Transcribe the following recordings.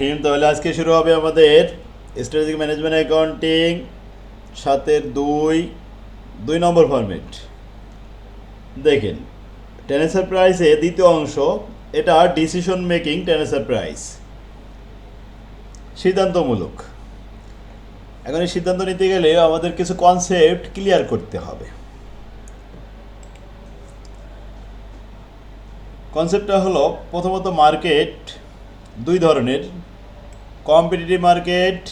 তাহলে আজকে শুরু হবে আমাদের স্ট্র্যাটেজিক ম্যানেজমেন্ট অ্যাকাউন্টিং 7-2 নম্বর ফরম্যাট। দেখেন, ট্রান্সফার প্রাইসে দ্বিতীয় অংশ, এটা ডিসিশন মেকিং ট্রান্সফার প্রাইস, সিদ্ধান্তমূলক। এখন এই সিদ্ধান্ত নিতে গেলে আমাদের কিছু কনসেপ্ট ক্লিয়ার করতে হবে। কনসেপ্টটা হলো, প্রথমত মার্কেট দুই ধরনের, কম্পিটিটিভ মার্কেট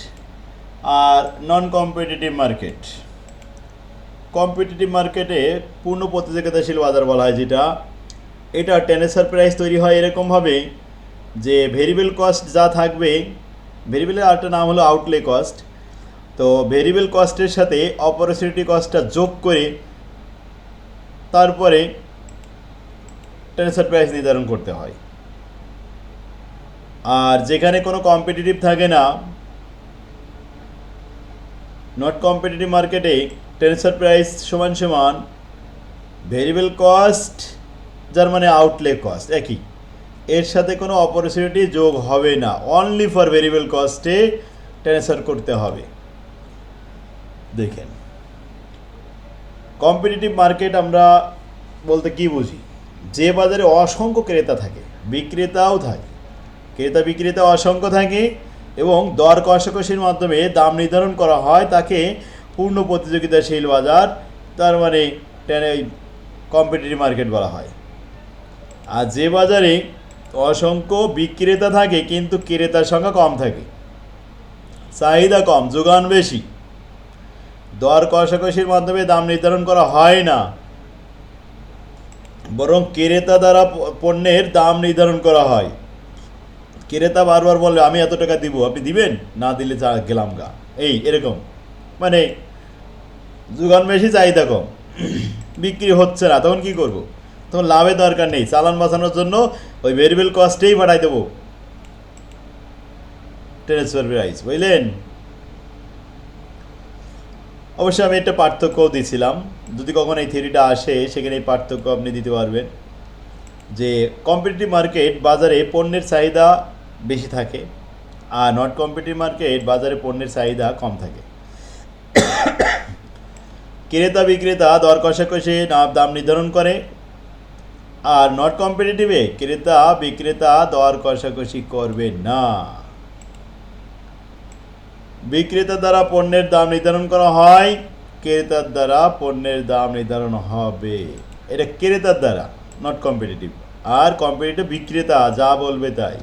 আর নন কম্পিটিটিভ মার্কেট। কম্পিটিটিভ মার্কেটে পূর্ণ প্রতিযোগিতাশীল বাজার বলা হয় যেটা, এটা ট্রান্সফার প্রাইস তৈরি হয় এরকমভাবে যে ভেরিয়েবল কস্ট যা থাকবে, ভেরিয়েবলের আরেকটা নাম হলো আউটলে কস্ট, তো ভেরিয়েবল কস্টের সাথে অপরচুনিটি কস্টটা যোগ করে তারপরে ট্রান্সফার প্রাইস নির্ধারণ করতে হয়। আর যেখানে কোনো কম্পিটিটিভ থাকে না, নট কম্পিটিটিভ মার্কেটে ট্রান্সফার প্রাইস সমান সমান ভেরিয়েবল কস্ট যার মানে আউটলে কস্ট একই, এর সাথে কোনো অপরচুনিটি যোগ হবে না, অনলি ফর ভেরিয়েবল কস্টে ট্রান্সফার করতে হবে। দেখেন, কম্পিটিটিভ মার্কেট আমরা বলতে কি বুঝি, যে বাজারে অসংখ্য ক্রেতা থাকে, বিক্রেতাও থাকে, ক্রেতা বিক্রেতা অসংখ্য থাকে এবং দর কষাকষির মাধ্যমে দাম নির্ধারণ করা হয়, তাকে পূর্ণ প্রতিযোগিতাশীল বাজার, তার মানে কম্পিটিটিভ মার্কেট বলা হয়। আর যে বাজারে অসংখ্য বিক্রেতা থাকে কিন্তু ক্রেতার সংখ্যা কম থাকে, চাহিদা কম, যোগান বেশি, দর কষাকষির মাধ্যমে দাম নির্ধারণ করা হয় না, বরং ক্রেতা দ্বারা পণ্যের দাম নির্ধারণ করা হয়। ক্রেতা বারবার বললে আমি এত টাকা দিব, আপনি দিবেন, না দিলে যা গেলাম গা, এই এরকম, মানে যোগান বেশি চাহিদা কম, বিক্রি হচ্ছে না, তখন কি করব? তখন লাভের দরকার নেই, চালান বাঁচানোর জন্য ওই ভেরিয়েবল কস্টেই বাড়াই দেবো ট্রান্সফার প্রাইস, বুঝলেন? অবশ্যই আমি একটা পার্থক্যও দিয়েছিলাম, যদি কখনো এই থিওরিটা আসে সেখানে এই পার্থক্য আপনি দিতে পারবেন যে কম্পিটিটিভ মার্কেট বাজারে পণ্যের চাহিদা বেশি থাকে আর নট কম্পিটিটিভ মার্কেট বাজারে পণ্যের চাহিদা কম থাকে। ক্রেতা বিক্রেতা দর কষাকষি দাম নির্ধারণ করে, আর নট কম্পিটিটিভে ক্রেতা বিক্রেতা দর কষাকষি করবে না, বিক্রেতার দ্বারা পণ্যের দাম নির্ধারণ করা হয়, ক্রেতার দ্বারা পণ্যের দাম নির্ধারণ হবে। এটা ক্রেতার দ্বারা, নট কম্পিটিটিভ। আর কম্পিটিটিভ বিক্রেতা যা বলবে তাই,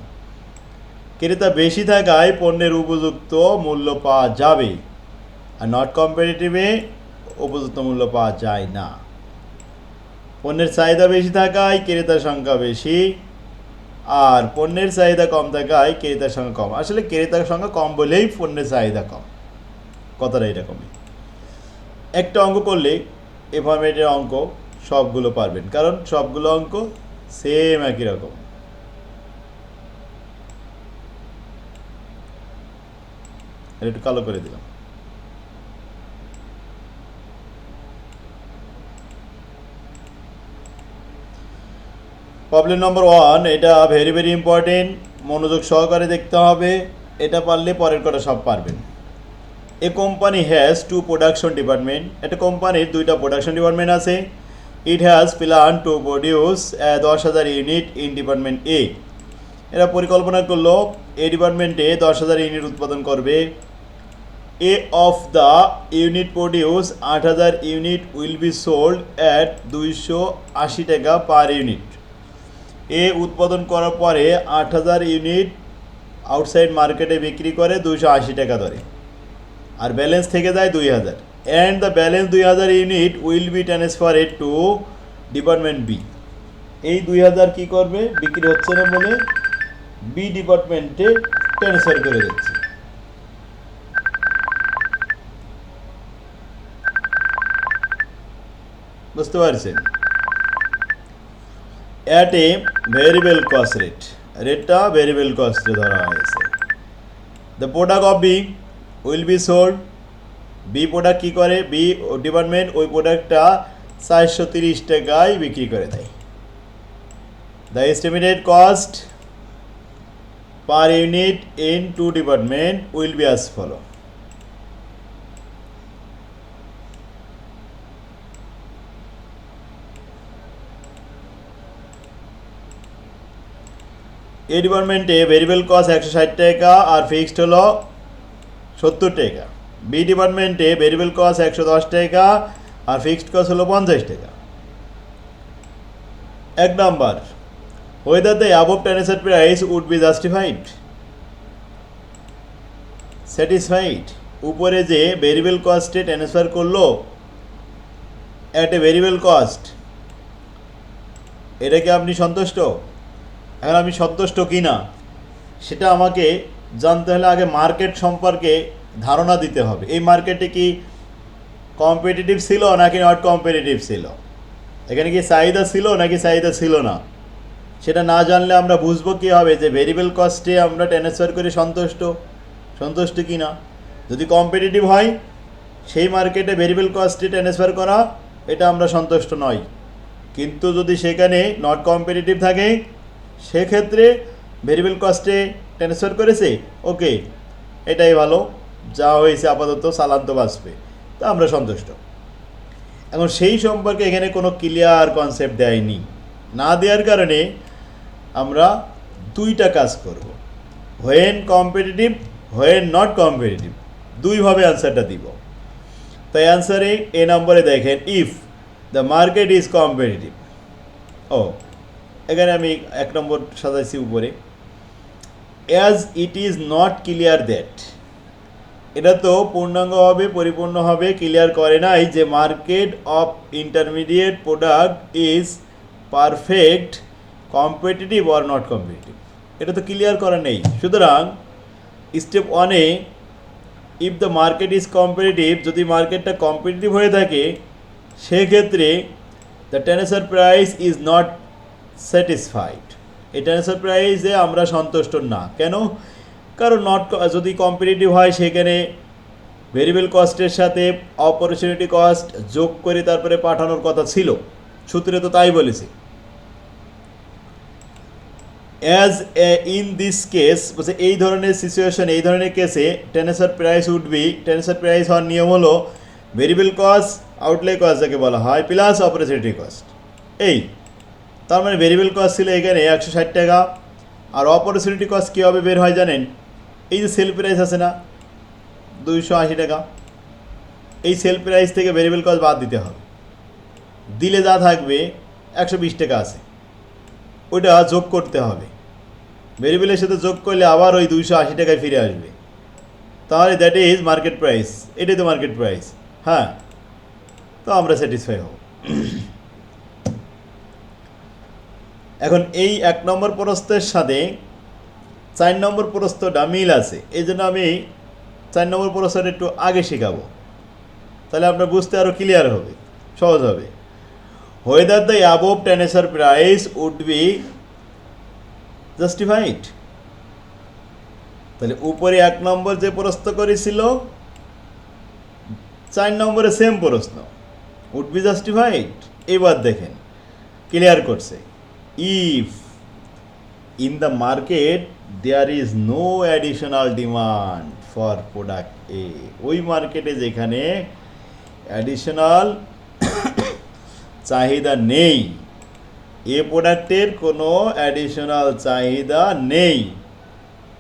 ক্রেতা বেশি থাকায় পণ্যের উপযুক্ত মূল্য পাওয়া যাবে, আর নট কম্পিটিটিভে উপযুক্ত মূল্য পাওয়া যায় না। পণ্যের চাহিদা বেশি থাকায় ক্রেতার সংখ্যা বেশি, আর পণ্যের চাহিদা কম থাকায় ক্রেতার সংখ্যা কম। আসলে ক্রেতার সংখ্যা কম বলেই পণ্যের চাহিদা কম, কথাটা এরকমই। একটা অঙ্ক করলে এ ফরম্যাটের অঙ্ক সবগুলো পারবেন, কারণ সবগুলো অঙ্ক সেম একই রকম। একটু কালো করে দিলাম। প্রবলেম নম্বর 1, এটা ভেরি ভেরি ইম্পর্টেন্ট, মনোযোগ সহকারে দেখতে হবে, এটা পারলে পরের কটা সব পারবেন। A company has 2 production department, একটা কোম্পানির 2টা প্রোডাকশন ডিপার্টমেন্ট আছে। It has plan to produce 10,000 unit in department A, এরা পরিকল্পনা করলো এ ডিপার্টমেন্টে 10,000 ইউনিট উৎপাদন করবে। A of the unit produce 8,000 unit will be sold at 280 টাকা পার ইউনিট। এ উৎপাদন করার পরে 8,000 ইউনিট আউটসাইড মার্কেটে বিক্রি করে 280 টাকা দরে, আর ব্যালেন্স থেকে যায় 2,000, and the balance 2,000 unit will be transferred to department B. এই 2,000 কী করবে, বিক্রি হচ্ছে না বলে বি ডিপার্টমেন্টে ট্রান্সফার করে দিচ্ছে। বুঝতে পারছেন? At a variable cost rate, রেটটা ভেরিয়েবল কস্টে ধরা হয়েছে। The product of B will be sold, B product কী করে, বি ডিপার্টমেন্ট ওই প্রোডাক্টটা 430 টাকায় বিক্রি করে দেয়। The estimated cost per unit in two department will be as follow. A ডিপার্টমেন্টে ভেরিয়েবল কস্ট 160 টাকা আর ফিক্সড হলো 70 টাকা। বি ডিপার্টমেন্টে ভেরিয়েবল কস্ট 110 টাকা আর ফিক্সড কস্ট হলো 50 টাকা। এক number, whether the above tennessee price would be justified, satisfied। উপরে যে ভেরিয়েবল কস্টে ট্রান্সফার করলো এট এ ভেরিয়েবল কস্ট, এটা কি আপনি সন্তুষ্ট? এখন আমি সন্তুষ্ট কি না সেটা আমাকে জানতে হলে আগে মার্কেট সম্পর্কে ধারণা দিতে হবে। এই মার্কেটে কি কম্পিটিটিভ ছিল নাকি নট কম্পিটিটিভ ছিল, এখানে কি চাহিদা ছিল নাকি চাহিদা ছিল না, সেটা না জানলে আমরা বুঝবো কী হবে যে ভেরিয়েবল কস্টে আমরা ট্রান্সফার করে সন্তুষ্ট কি না। যদি কম্পিটিটিভ হয় সেই মার্কেটে ভেরিয়েবল কস্টে ট্রান্সফার করা, এটা আমরা সন্তুষ্ট নই। কিন্তু যদি সেখানে নট কম্পিটিটিভ থাকে সেক্ষেত্রে ভেরিয়েবল কস্টে ট্রান্সফার করেছে, ওকে, এটাই ভালো, যা হয়েছে আপাতত চালান্ত বাঁচবে, তা আমরা সন্তুষ্ট। এখন সেই সম্পর্কে এখানে কোনো ক্লিয়ার কনসেপ্ট দেয়নি, না দেওয়ার কারণে আমরা দুইটা কাজ করব, when competitive, when not competitive, দুইভাবে অ্যান্সারটা দিব। তাই অ্যান্সারে এ নম্বরে দেখেন, if the market is competitive. ও, এখানে আমি এক নম্বর সাজাইছি উপরে, as it is not clear that, এটা তো পূর্ণাঙ্গভাবে পরিপূর্ণভাবে ক্লিয়ার করে নাই যে market of intermediate product is perfect competitive or not competitive, এটা তো ক্লিয়ার করা নেই। সুতরাং স্টেপ ওয়ানে if the market is competitive, যদি মার্কেটটা কম্পিটিটিভ হয়ে থাকে সেক্ষেত্রে the transfer price is not satisfied, এই ট্রান্সফার প্রাইসে আমরা সন্তুষ্ট না। কেন? কারণ যদি কম্পিটিটিভ হয় সেখানে ভেরিয়েবল কস্টের সাথে অপরচুনিটি কস্ট যোগ করে তারপরে পাঠানোর কথা ছিল, সূত্রে তো তাই বলেছে। অ্যাজ ইন দিস কেস, বলছে এই ধরনের সিচুয়েশন, এই ধরনের কেসে transfer price would be, transfer price হওয়ার নিয়ম হলো ভেরিয়েবল কস্ট, আউটলে কস্ট যাকে বলা হয়, প্লাস অপরচুনিটি কস্ট। এই তার মানে ভেরিয়েবল কস্ট ছিল এখানে 160 টাকা, আর অপরচুনিটি কস্ট কীভাবে বের হয় জানেন? এই যে সেল প্রাইস আছে না 280 টাকা, এই সেল প্রাইস থেকে ভেরিয়েবল কস্ট বাদ দিতে হবে, দিলে যা থাকবে 120 টাকা আছে, ওইটা যোগ করতে হবে, ভেরিয়েবলের সাথে যোগ করলে আবার ওই 280 টাকায় ফিরে আসবে, তাহলে দ্যাট ইজ মার্কেট প্রাইস, এটাই তো মার্কেট প্রাইস। হ্যাঁ, তো আমরা স্যাটিসফাই হব। এখন এই 1 নম্বর প্রশ্নের সাথে 4 নম্বর প্রশ্নটা মিল আছে, এই জন্য আমি 4 নম্বর প্রশ্নটা একটু আগে শেখাবো, তাহলে আপনার বুঝতে আরও ক্লিয়ার হবে, সহজ হবে। whether the above transfer price would be justified, তাহলে উপরে 1 নম্বর যে প্রশ্ন করেছিল 4 নম্বরে সেম প্রশ্ন, would be justified। এবার দেখেন ক্লিয়ার করছে, if in the market there is no additional demand for product A, ওই মার্কেটে যেখানে অ্যাডিশনাল চাহিদা নেই, এ প্রোডাক্টের কোনো অ্যাডিশনাল চাহিদা নেই,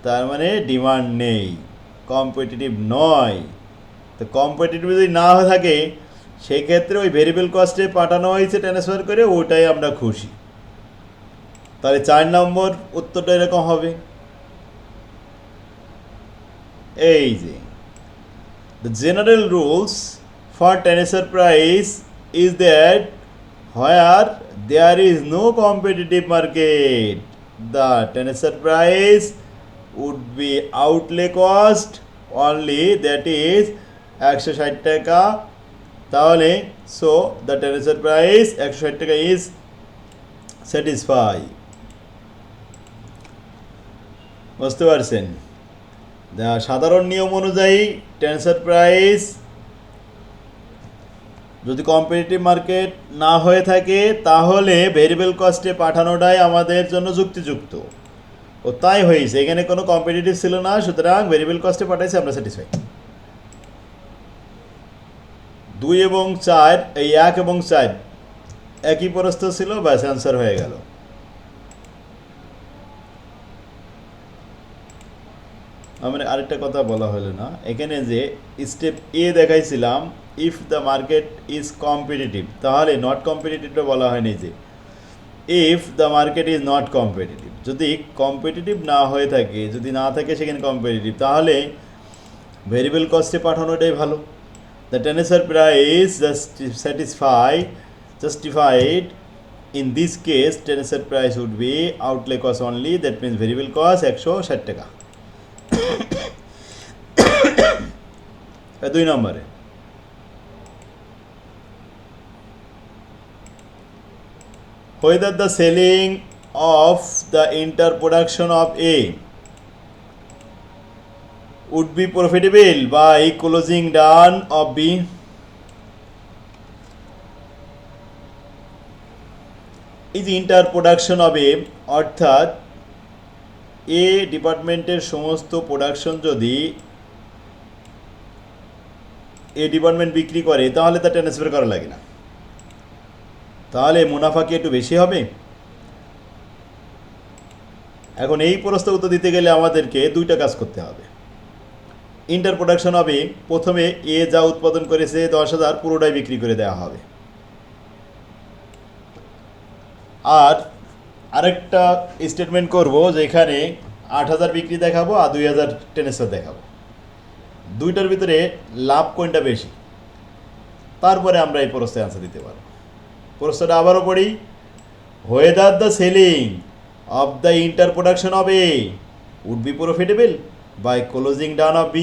তার মানে ডিমান্ড নেই, কম্পিটিটিভ নয়। তো কম্পিটিটিভ যদি না হয়ে থাকে সেক্ষেত্রে ওই ভেরিয়েবল কস্টে পাঠানো হয়েছে ট্রান্সফার করে, ওটাই আমরা খুশি। তাহলে 4 নম্বর উত্তরটা এরকম হবে, এই যে the general rules for transfer price is that where there is no competitive market, the transfer price would be outlay cost only, that is 160 টাকা। তাহলে so the transfer price 160 টাকা is satisfy। বুঝতে পারছেন? সাধারণ নিয়ম অনুযায়ী ট্রান্সফার প্রাইস যদি competitive market না হয়ে থাকে তাহলে ভেরিয়েবল কস্টে পাঠানোটাই আমাদের জন্য যুক্তিযুক্ত। ও তাই হয়েছে, এখানে কোনো কম্পিটিটিভ ছিল না, সুতরাং ভেরিয়েবল কস্টে পাঠাইছে, আমরা স্যাটিসফাই। 2 এবং 4, এই 1 এবং 4 একই প্রস্থ ছিল, ব্যাস অ্যান্সার হয়ে গেল। আমার আরেকটা কথা বলা হলো না, এখানে যে স্টেপ এ দেখাইছিলাম, if the market is competitive, তাহলে নট কম্পিটিটিভটা বলা হয়নি যে if the market is not competitive, যদি কম্পিটিটিভ না হয়ে থাকে, যদি না থাকে সেখানে কম্পিটিটিভ, তাহলে ভেরিয়েবল কস্টে পাঠানোটাই ভালো। The transfer price justified in this case, transfer price would be outlay cost only, that means variable cost 160 টাকা। 2 নম্বরে whether the selling of the interproduction of A would be profitable by closing down of B. is interproduction of A, অর্থাৎ এ ডিপার্টমেন্টের সমস্ত production যদি এ department বিক্রি করে, তাহলে তা ট্রান্সফার করা লাগে না, তাহলে মুনাফা কি একটু বেশি হবে? এখন এই প্রশ্ন উত্তর দিতে গেলে আমাদেরকে 2টা কাজ করতে হবে। ইন্টার প্রোডাকশন হবে, প্রথমে এ যা উৎপাদন করেছে 10,000 পুরোটাই বিক্রি করে দেওয়া হবে, আর আরেকটা স্টেটমেন্ট করব যেখানে 8,000 বিক্রি দেখাবো আর 2,000 ট্রান্সফার দেখাবো, দুইটার ভিতরে লাভ কোনটা বেশি, তারপরে আমরা এই প্রশ্নের অ্যান্সার দিতে পারবো। প্রশ্নটা আবারও পড়ি, whether the selling of the interproduction of A would be profitable by closing down of B.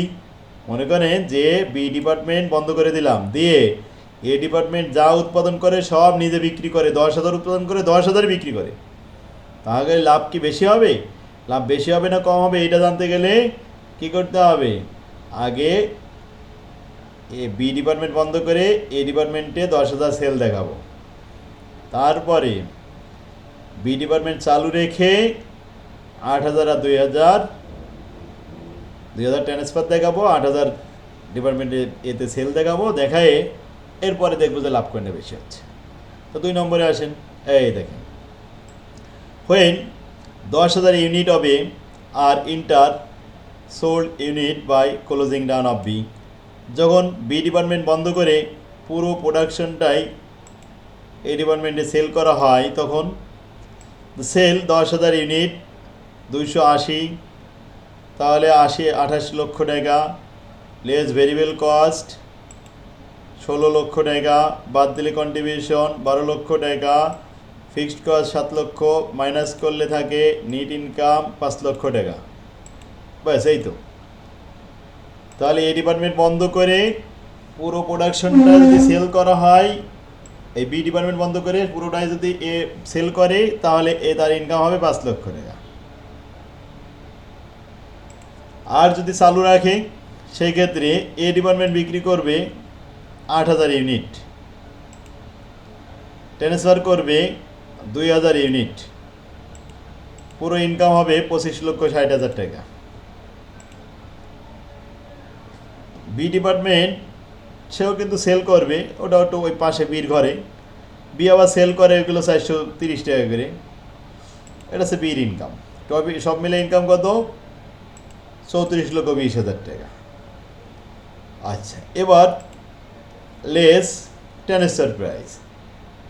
মনে করেন যে বি ডিপার্টমেন্ট বন্ধ করে দিলাম, দিয়ে এ ডিপার্টমেন্ট যা উৎপাদন করে সব নিজে বিক্রি করে, 10,000 উৎপাদন করে 10,000 বিক্রি করে, তাহলে লাভ কি বেশি হবে? লাভ বেশি হবে না কম হবে, এটা জানতে গেলে কি করতে হবে, আগে এ বি ডিপার্টমেন্ট বন্ধ করে এ ডিপার্টমেন্টে 10,000 সেল দেখাবো, তারপরে বি ডিপার্টমেন্ট চালু রেখে 8,000 আর 2,000 ট্রান্সফার দেখাবো, 8,000 ডিপার্টমেন্টে এতে সেল দেখাবো, দেখায় এরপরে দেখবো যে লাভ কোনটা বেশি হচ্ছে। তো 2 নম্বরে আসেন, এই দেখেন, when 10,000 ইউনিট হবে আর inter sold unit by closing down of B, যখন বি ডিপার্টমেন্ট বন্ধ করে পুরো প্রোডাকশনটাই এই ডিপার্টমেন্টে সেল করা হয়, তখন সেল 10,000 ইউনিট 280, তাহলে 28 লক্ষ টাকা, লেস ভেরিয়েবল কস্ট 16 লক্ষ টাকা, বাদ দিলে কন্ট্রিবিউশন 12 লক্ষ টাকা, ফিক্সড কস্ট 7 লক্ষ, মাইনাস করলে থাকে নেট ইনকাম 5 লক্ষ টাকা, ব্যাস এই তো। তাহলে এই ডিপার্টমেন্ট বন্ধ করে পুরো প্রোডাকশনটা যদি সেল করা হয়, এই বি ডিপার্টমেন্ট বন্ধ করে পুরোটাই যদি এ সেল করে, তাহলে এ তার ইনকাম হবে 5 লক্ষ টাকা। আর যদি চালু রাখে, সেই ক্ষেত্রে এ ডিপার্টমেন্ট বিক্রি করবে 8,000 ইউনিট, ট্রান্সফার করবে 2,000 ইউনিট, পুরো ইনকাম হবে 25,60,000 টাকা। বি ডিপার্টমেন্ট সেও কিন্তু সেল করবে, ওটা একটু ওই পাশে বির ঘরে, বি আবার সেল করে ওইগুলো 430 টাকা করে, এটা হচ্ছে বির ইনকাম। সব মিলে ইনকাম কত? 34,20,000 টাকা। আচ্ছা, এবার লেস ট্রান্সফার প্রাইস,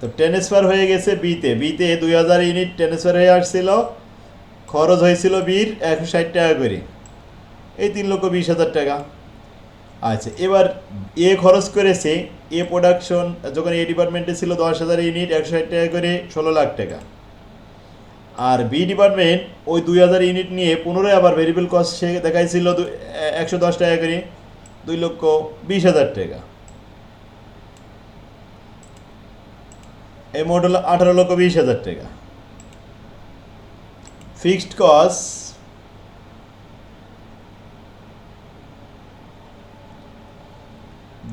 তো ট্রান্সফার হয়ে গেছে বিতে 2,000 ইউনিট ট্রান্সফার হয়ে আসছিল, খরচ হয়েছিল বির 160 টাকা করে, এই 3,20,000 টাকা। আচ্ছা, এবার এ খরচ করেছে, এ প্রোডাকশন যখন এ ডিপার্টমেন্টে ছিল 10,000 ইউনিট 160 টাকা করে, 16 লাখ টাকা, আর বি ডিপার্টমেন্ট ওই 2,000 ইউনিট নিয়ে পুনরায় আবার ভেরিয়েবল কস্ট সে দেখাইছিল 110 টাকা করে, 2,20,000 টাকা, এই মোট হলো 18,20,000 টাকা। ফিক্সড কস্ট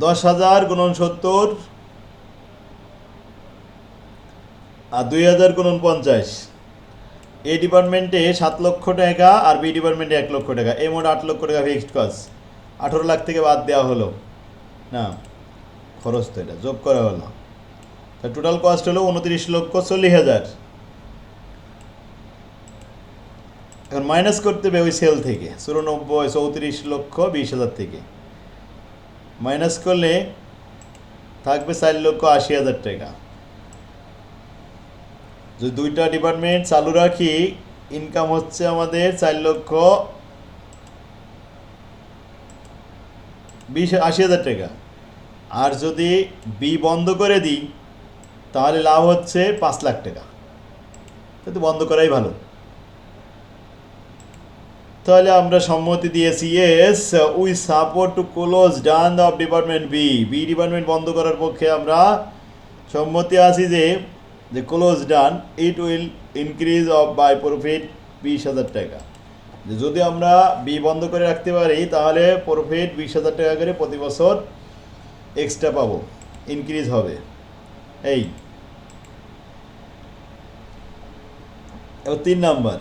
10,000 গুণন 70 আর 2,000 গুণন 50, এ ডিপার্টমেন্টে 7 লক্ষ টাকা আর বি ডিপার্টমেন্টে 1 লক্ষ টাকা, এই মোট 8 লক্ষ টাকা ফিক্সড কস্ট। 18 লাখ থেকে বাদ দেওয়া হলো না, খরচ তো এটা যোগ করা হলো, তা টোটাল কস্ট হলো 29,40,000। এখন মাইনাস করতে হবে ওই সেল থেকে 34,34,20,000 থেকে মাইনাস করলে থাকবে 4,80,000 টাকা। যদি দুইটা ডিপার্টমেন্ট চালু রাখি, ইনকাম হচ্ছে আমাদের 4,80,000 টাকা। আর যদি বি বন্ধ করে দিই তাহলে লাভ হচ্ছে 5 লাখ টাকা, কিন্তু বন্ধ করাই ভালো। তাহলে আমরা সম্মতি দিয়েছি yes we support to close down of department B. B department বন্ধ করার পক্ষে আমরা সম্মতি আছি যে close down it will increase of by profit 20,000 টাকা। যে যদি আমরা বি বন্ধ করে রাখতে পারি তাহলে প্রফিট 20,000 টাকা করে প্রতি বছর এক্সট্রা পাবো, ইনক্রিজ হবে। এই এবার 3 number,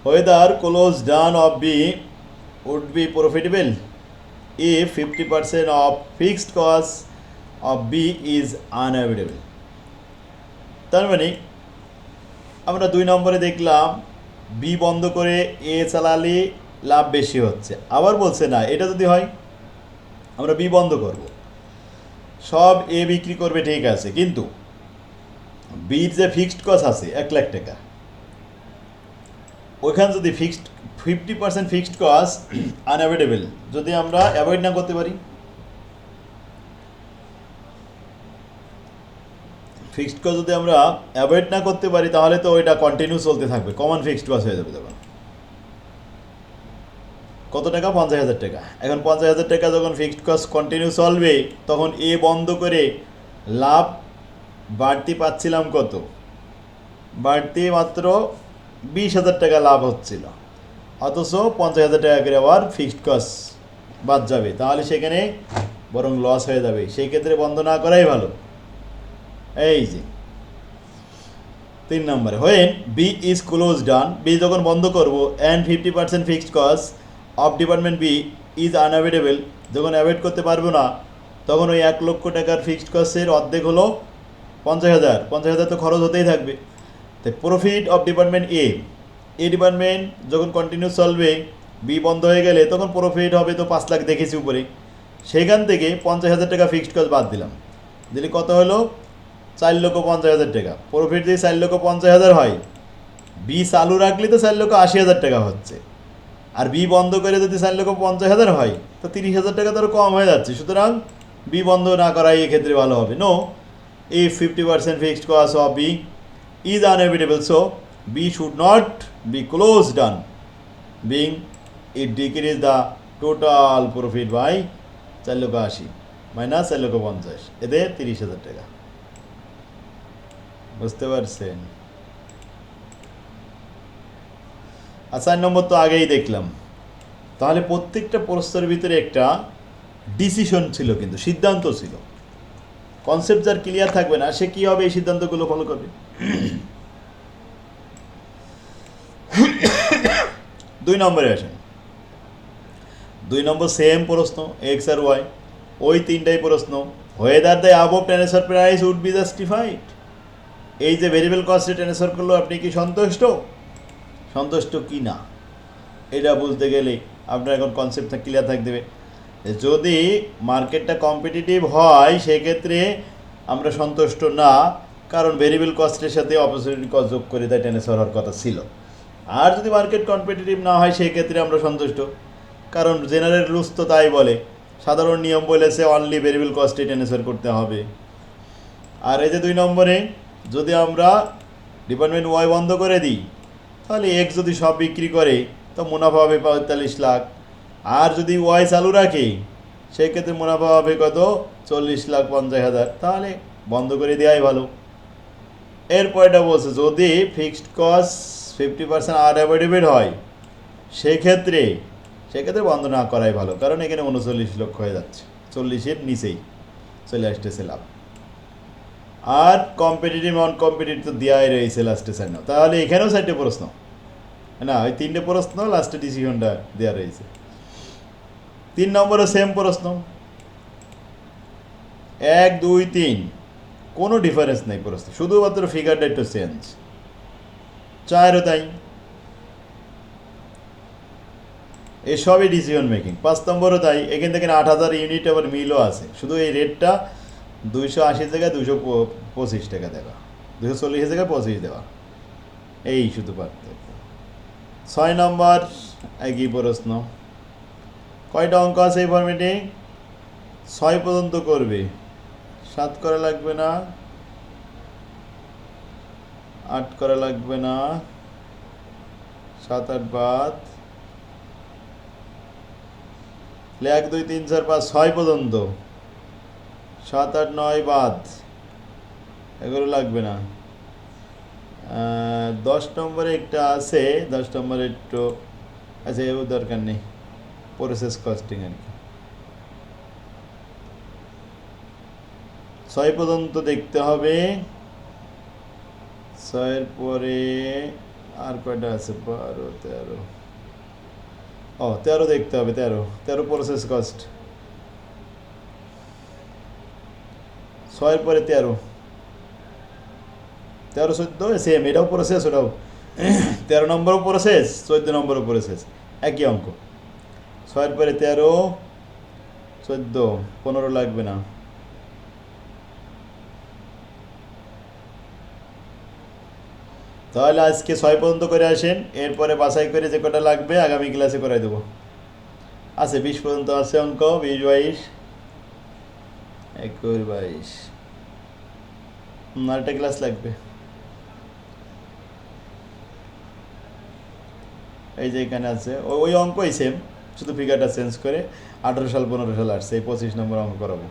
whether close down of B would be profitable if 50% of fixed cost of B is unavoidable। তার মানে আমরা 2 নম্বরে দেখলাম বি বন্ধ করে এ চালালে লাভ বেশি হচ্ছে, আবার বলছে না এটা যদি হয় আমরা বি বন্ধ করব, সব এ বিক্রি করবে ঠিক আছে, কিন্তু বির যে ফিক্সড কস্ট আছে 1 লাখ টাকা, ওইখানে যদি ফিক্সড 50% ফিক্সড কস্ট আনঅ্যাভয়েডেবল যদি আমরা অ্যাভয়েড না করতে পারি, ফিক্সড কস্ট যদি আমরা অ্যাভয়েড না করতে পারি তাহলে তো ওইটা কন্টিনিউ চলতে থাকবে, কমন ফিক্সড কস্ট হয়ে যাবে। তখন কত টাকা? 50,000 টাকা। এখন 50,000 টাকা যখন ফিক্সড কস্ট কন্টিনিউ চলবে তখন এ বন্ধ করে লাভ বাড়তি পাচ্ছিলাম কত? বাড়তি মাত্র 20,000 টাকা লাভ হচ্ছিল, অথচ 50,000 টাকা করে আবার ফিক্সড কস্ট বাদ যাবে, তাহলে সেখানে বরং লস হয়ে যাবে। সেই ক্ষেত্রে বন্ধ না করাই ভালো। এই যে 3 নম্বরে, when B is close down, B যখন বন্ধ করবো, and 50% fixed cost of department B is unavoidable, যখন অ্যাভয়েড করতে পারবো না তখন ওই 1 লক্ষ টাকার ফিক্সড কস্টের অর্ধেক হলো 50,000, 50,000 তো খরচ হতেই থাকবে। তাই profit of department A, A department যখন কন্টিনিউ চলবে, বি বন্ধ হয়ে গেলে তখন প্রফিট হবে তো 5 লাখ দেখেছি উপরে, সেইখান থেকে 50,000 টাকা ফিক্সড কস্ট বাদ দিলাম, দিলে কত হলো? 4,50,000 টাকা। প্রফিট যদি 4,50,000 হয়, বি চালু রাখলে তো 4,80,000 টাকা হচ্ছে, আর বি বন্ধ করে যদি 4,50,000 হয় তো 30,000 টাকা তো কম হয়ে যাচ্ছে। সুতরাং বি বন্ধ না করাই এক্ষেত্রে ভালো হবে। No, if 50% fixed cost of B is unavoidable, so B should not be closed down, being it decrease the total profit by 4,80,000 minus 4,50,000, এতে 30,000 টাকা। বুঝতে পারছেন? আর 4 নম্বর তো আগেই দেখলাম। তাহলে প্রত্যেকটা প্রশ্নের ভিতরে একটা ডিসিশন ছিল, কিন্তু সিদ্ধান্ত ছিল। কনসেপ্ট যার ক্লিয়ার থাকবে না সে কী হবে এই সিদ্ধান্তগুলো ফলো করবে। 2 নম্বরে আসেন। 2 নম্বর সেম প্রশ্ন, এক্স আর ওয়াই, ওই 3টাই প্রশ্ন। Whether the above transfer price would be justified, এই যে ভেরিয়েবল কস্টে ট্রান্সফার করলো আপনি কি সন্তুষ্ট? সন্তুষ্ট কি না এটা বলতে গেলে আপনার এখন কনসেপ্টটা ক্লিয়ার থাকতে হবে। যদি মার্কেটটা কম্পিটিটিভ হয় সেক্ষেত্রে আমরা সন্তুষ্ট না, কারণ ভেরিয়েবল কস্টের সাথে অপরচুনিটি কস্ট যোগ করে তাই ট্রান্সফার হওয়ার কথা ছিল। আর যদি মার্কেট কম্পিটিটিভ না হয় সেই ক্ষেত্রে আমরা সন্তুষ্ট, কারণ জেনারেল রুলস তো তাই বলে, সাধারণ নিয়ম বলেছে অনলি ভেরিয়েবল কস্টে ট্রান্সফার করতে হবে। আর এই যে 2 নম্বরে, যদি আমরা ডিপার্টমেন্ট ওয়াই বন্ধ করে দিই তাহলে এক্স যদি সব বিক্রি করে তো মুনাফা হবে 45 লাখ, আর যদি ওয়াই চালু রাখে সেই ক্ষেত্রে মুনাফা হবে কত? 40,50,000, তাহলে বন্ধ করে দেওয়াই ভালো। এরপর এটা বলছে যদি ফিক্সড কস্ট 50% আনঅ্যাভয়েডেবল হয় সেক্ষেত্রে বন্ধ না করাই ভালো, কারণ এখানে 39 লক্ষ হয়ে যাচ্ছে, 40-এর নিচেই চলে আসতেছে লাভ। আর কম্পিটিটিভ নন কম্পিটিটিভ তো দেওয়াই রয়েছে লাস্টে সাইড, তাহলে এখানেও সাইডে প্রশ্ন না, ওই 3টে প্রশ্ন লাস্টে ডিসিশনটা দেওয়া রয়েছে। 3 নম্বরে সেম প্রশ্ন, 1 2 3 কোনো ডিফারেন্স নেই প্রশ্ন, শুধুমাত্র ফিগারটা একটু চেঞ্জ। 4ও তাই, এসবই ডিসিশন মেকিং। 5 নম্বরও তাই, এখান থেকে 8,000 ইউনিট আবার মিলও আছে, শুধু এই রেটটা 280 জায়গায় 225 টাকা দেওয়া, 240 জায়গায় 25 দেওয়া, এই শুধু পার্থক্য। 6 নম্বর একই প্রশ্ন, কয়টা অঙ্ক আছে এই ফর্মেটে? 6 পর্যন্ত করবে, 7 করা লাগবে না, 8 করা লাগবে না, 7 8 বাদ, 1 2 3 4 5 6 পর্যন্ত, 7 8 9 বাদ, এগুলো লাগবে না। 10 নম্বরে একটা আছে, 10 নম্বরে একটু আচ্ছা, এও দরকার নেই, প্রসেস কস্টিং আর কি। 6 পর্যন্ত দেখতে হবে, 6-এর পরে আর কয়টা আছে? 12 13, 13 দেখতে হবে, 13 প্রসেস কস্ট। 6-এর পরে 13 14 সেম, এটাও প্রসেস, ওটাও 13 নম্বরও প্রসেস, 14 নম্বরও প্রসেস, একই অঙ্ক। 6-এর পরে 13 14 15 লাগবে না। তাহলে আজকে 6 পর্যন্ত করে আসেন, এরপরে বাছাই করে যে কটা লাগবে আগামী ক্লাসে করাই দেবো। আছে 20 পর্যন্ত আছে অঙ্ক, 20 22 21 22, আরেকটা ক্লাস লাগবে। এই যে এখানে আছে ওই অঙ্কই সেম, শুধু ফিগারটা চেঞ্জ করে 18 সাল 15 সাল আসছে, এই 25 নম্বর অঙ্ক করাবো।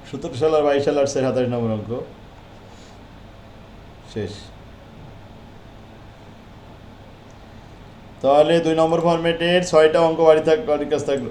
সতেরো সাল আর 22 সাল আসছে 27 নম্বর অঙ্ক, শেষ। তাহলে 2 নম্বর ফরম্যাটের 6টা অঙ্ক বাড়ির কাছে থাকলো।